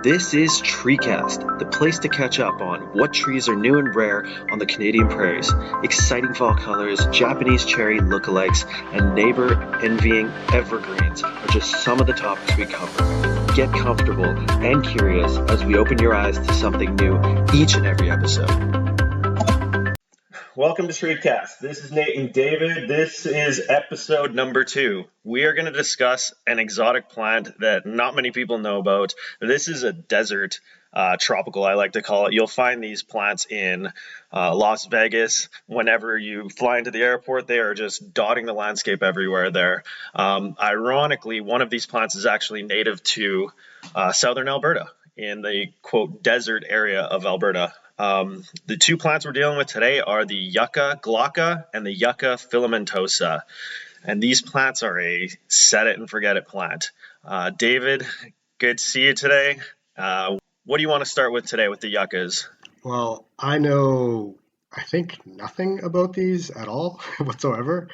This is Treecast, the place to catch up on what trees are new and rare on the Canadian prairies, exciting fall colors, Japanese cherry lookalikes, and neighbor-envying evergreens are just some of the topics we cover. Get comfortable and curious as we open your eyes to something new each and every episode. Welcome to Treecast. This is Nate and David. This is episode number 2. We are going to discuss an exotic plant that not many people know about. This is a desert tropical, I like to call it. You'll find these plants in Las Vegas. Whenever you fly into the airport, they are just dotting the landscape everywhere there. Ironically, one of these plants is actually native to southern Alberta in the, quote, desert area of Alberta. The two plants we're dealing with today are the Yucca Glauca and the Yucca Filamentosa. And these plants are a set it and forget it plant. David, good to see you today. What do you want to start with today with the Yuccas? Well, I think nothing about these at all whatsoever,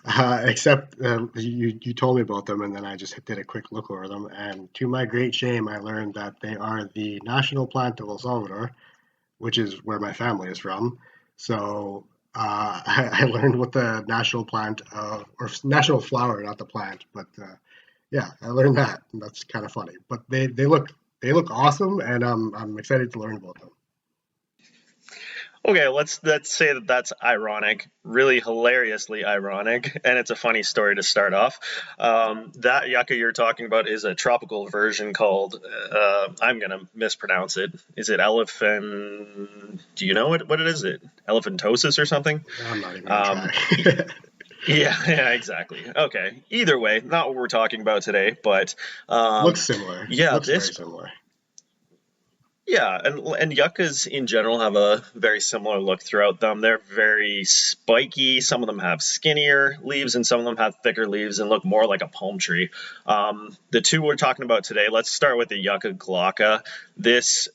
except you told me about them, and then I just did a quick look over them. And to my great shame, I learned that they are the national plant of El Salvador, which is where my family is from. So I learned what the national plant or national flower, not the plant, but yeah, I learned that. And that's kind of funny. But they look awesome, and I'm excited to learn about them. Okay, let's say that that's ironic, really hilariously ironic, and it's a funny story to start off. That yucca you're talking about is a tropical version called, I'm going to mispronounce it. Is it do you know what it is? Elephantosis or something? I'm not even going to try. Yeah, exactly. Okay, either way, not what we're talking about today, but... looks similar. Yeah, looks very similar. Yeah, and yuccas in general have a very similar look throughout them. They're very spiky. Some of them have skinnier leaves, and some of them have thicker leaves and look more like a palm tree. The two we're talking about today, let's start with the Yucca Glauca. This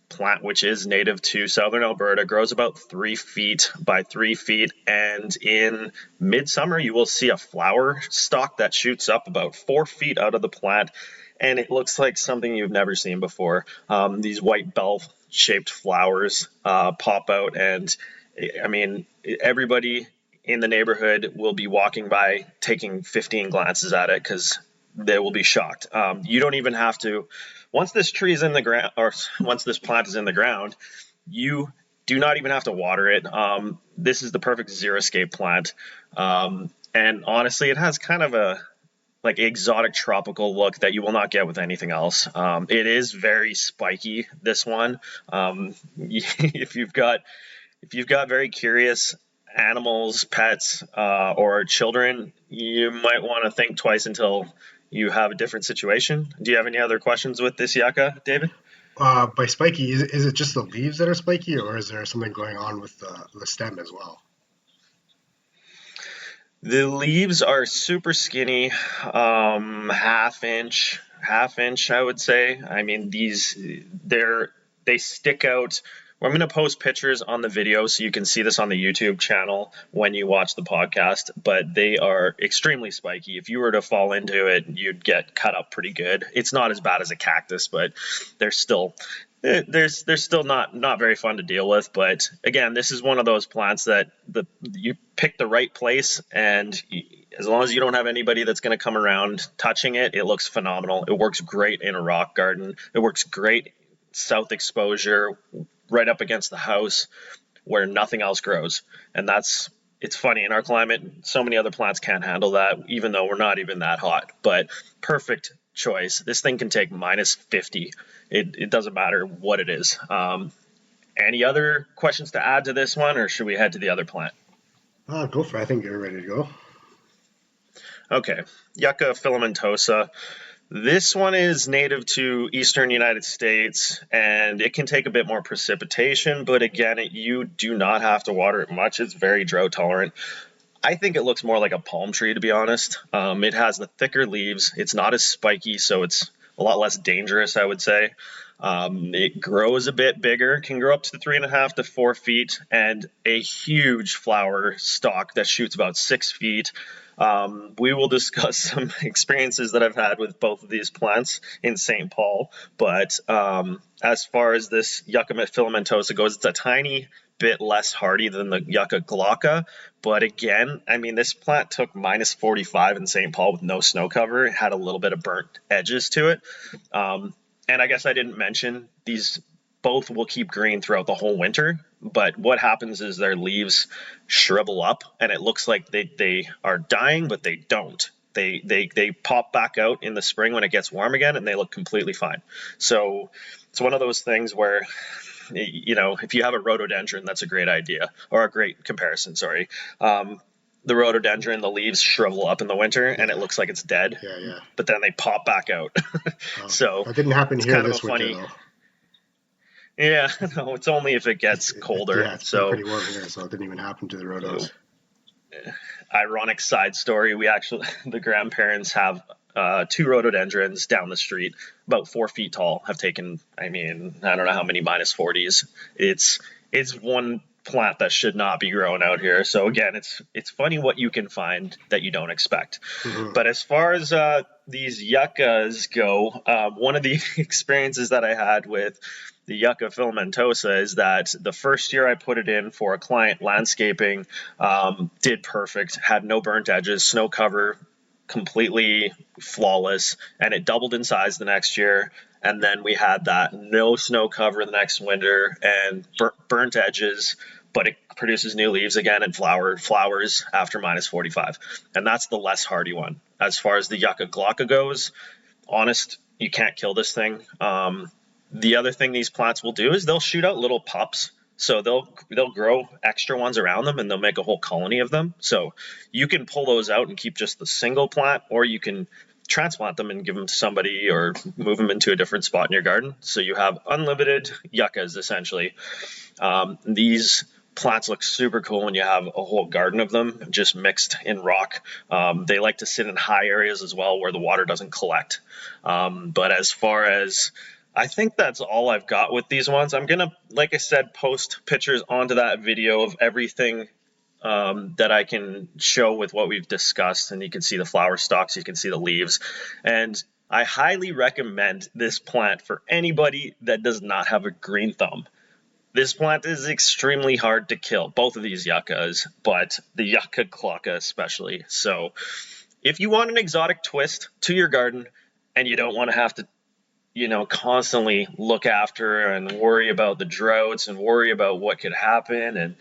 plant, which is native to southern Alberta, grows about 3 feet by 3 feet, and in midsummer you will see a flower stalk that shoots up about 4 feet out of the plant. And it looks like something you've never seen before. These white bell-shaped flowers pop out, and I mean, everybody in the neighborhood will be walking by, taking 15 glances at it because they will be shocked. You don't even have to. Once this tree is in the ground, or once this plant is in the ground, you do not even have to water it. This is the perfect xeriscape plant, and honestly, it has kind of a exotic tropical look that you will not get with anything else. It is very spiky, this one. If you've got very curious animals, pets, or children, you might want to think twice until you have a different situation. Do you have any other questions with this yucca, David? By spiky, is it just the leaves that are spiky, or is there something going on with the stem as well? The leaves are super skinny, half inch, I would say. I mean, they stick out. I'm going to post pictures on the video so you can see this on the YouTube channel when you watch the podcast, but they are extremely spiky. If you were to fall into it, you'd get cut up pretty good. It's not as bad as a cactus, but they're still not very fun to deal with. But again, this is one of those plants that you pick the right place, and as long as you don't have anybody that's going to come around touching it, it looks phenomenal. It works great in a rock garden. It works great south exposure, right up against the house where nothing else grows. And it's funny, in our climate, so many other plants can't handle that, even though we're not even that hot. But perfect choice. This thing can take minus 50. It doesn't matter what it is. Any other questions to add to this one, or should we head to the other plant? Go for it. I think you're ready to go. Okay. Yucca filamentosa. This one is native to eastern United States, and it can take a bit more precipitation, but again, you do not have to water it much. It's very drought tolerant. I think it looks more like a palm tree, to be honest. It has the thicker leaves. It's not as spiky, so it's a lot less dangerous, I would say. It grows a bit bigger, can grow up to 3.5 to 4 feet, and a huge flower stalk that shoots about 6 feet. We will discuss some experiences that I've had with both of these plants in St. Paul. But as far as this Yucca Filamentosa goes, it's a tiny bit less hardy than the Yucca Glauca. But again, I mean, this plant took minus 45 in St. Paul with no snow cover. It had a little bit of burnt edges to it. And I guess I didn't mention these both will keep green throughout the whole winter. But what happens is their leaves shrivel up and it looks like they are dying, but they don't. They pop back out in the spring when it gets warm again and they look completely fine. So it's one of those things where, you know, if you have a rhododendron, that's a great idea, or a great comparison, sorry. The rhododendron, the leaves shrivel up in the winter and it looks like it's dead, Yeah. but then they pop back out. So that didn't happen it's here kind of this a funny. winter, though. Yeah, no, it's only if it gets colder. Yeah, it's been So pretty warm here, so it didn't even happen to the rhodos. ironic side story, we actually, the grandparents have 2 rhododendrons down the street, about 4 feet tall, have taken, I mean, I don't know how many minus 40s. It's one plant that should not be growing out here. So again, it's funny what you can find that you don't expect. Mm-hmm. But as far as these yuccas go, one of the experiences that I had with the Yucca Filamentosa is that the first year I put it in for a client landscaping, did perfect, had no burnt edges, snow cover, completely flawless, and it doubled in size the next year. And then we had that no snow cover the next winter and burnt edges, but it produces new leaves again and flowers after minus 45. And that's the less hardy one. As far as the Yucca Glauca goes, honest, you can't kill this thing. The other thing these plants will do is they'll shoot out little pups. So they'll grow extra ones around them and they'll make a whole colony of them. So you can pull those out and keep just the single plant, or you can transplant them and give them to somebody or move them into a different spot in your garden. So you have unlimited yuccas essentially. These plants look super cool when you have a whole garden of them just mixed in rock. They like to sit in high areas as well where the water doesn't collect. But as far as, I think that's all I've got with these ones. I'm going to, like I said, post pictures onto that video of everything that I can show with what we've discussed. And you can see the flower stalks, you can see the leaves. And I highly recommend this plant for anybody that does not have a green thumb. This plant is extremely hard to kill, both of these yuccas, but the Yucca Glauca especially. So if you want an exotic twist to your garden and you don't want to have to, you know, constantly look after and worry about the droughts and worry about what could happen, and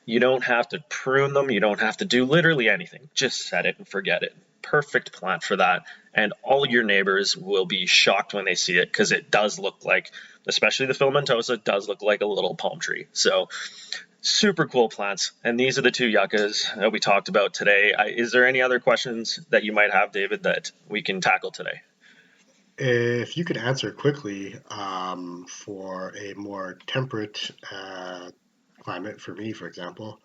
you don't have to prune them, you don't have to do literally anything, just set it and forget it. Perfect plant for that. And all your neighbors will be shocked when they see it, because it does look like, especially the filamentosa, does look like a little palm tree. So super cool plants. And these are the 2 yuccas that we talked about today. Is there any other questions that you might have, David, that we can tackle today? If you could answer quickly, for a more temperate climate, for me, for example,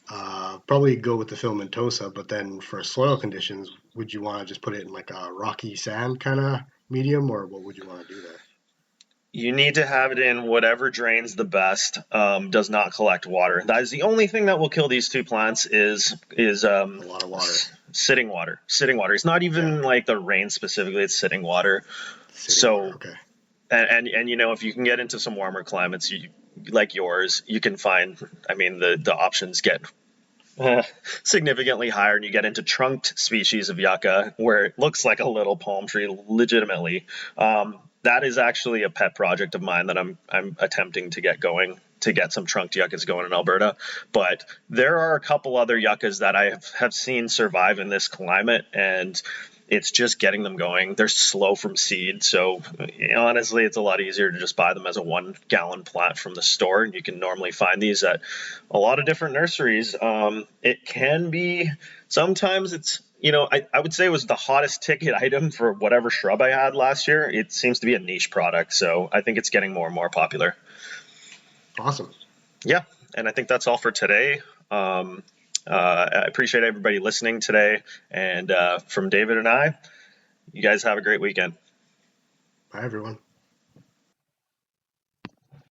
probably go with the filamentosa, but then for soil conditions, would you want to just put it in like a rocky sand kind of medium, or what would you want to do there? You need to have it in whatever drains the best, does not collect water. That is the only thing that will kill these 2 plants is A lot of water. sitting water. Sitting water. It's not even like the rain specifically, it's sitting water. Sitting water, So okay. and you know, if you can get into some warmer climates, like yours, you can find, I mean, the options get significantly higher, and you get into trunked species of yucca where it looks like a little palm tree legitimately. That is actually a pet project of mine that I'm attempting to get going, to get some trunked yuccas going in Alberta. But there are a couple other yuccas that I have seen survive in this climate, and it's just getting them going. They're slow from seed, so honestly, it's a lot easier to just buy them as a 1-gallon plant from the store. And you can normally find these at a lot of different nurseries. It can be, sometimes it's, you know, I would say it was the hottest ticket item for whatever shrub I had last year. It seems to be a niche product, so I think it's getting more and more popular. Awesome. Yeah, and I think that's all for today. I appreciate everybody listening today. And from David and I, you guys have a great weekend. Bye, everyone.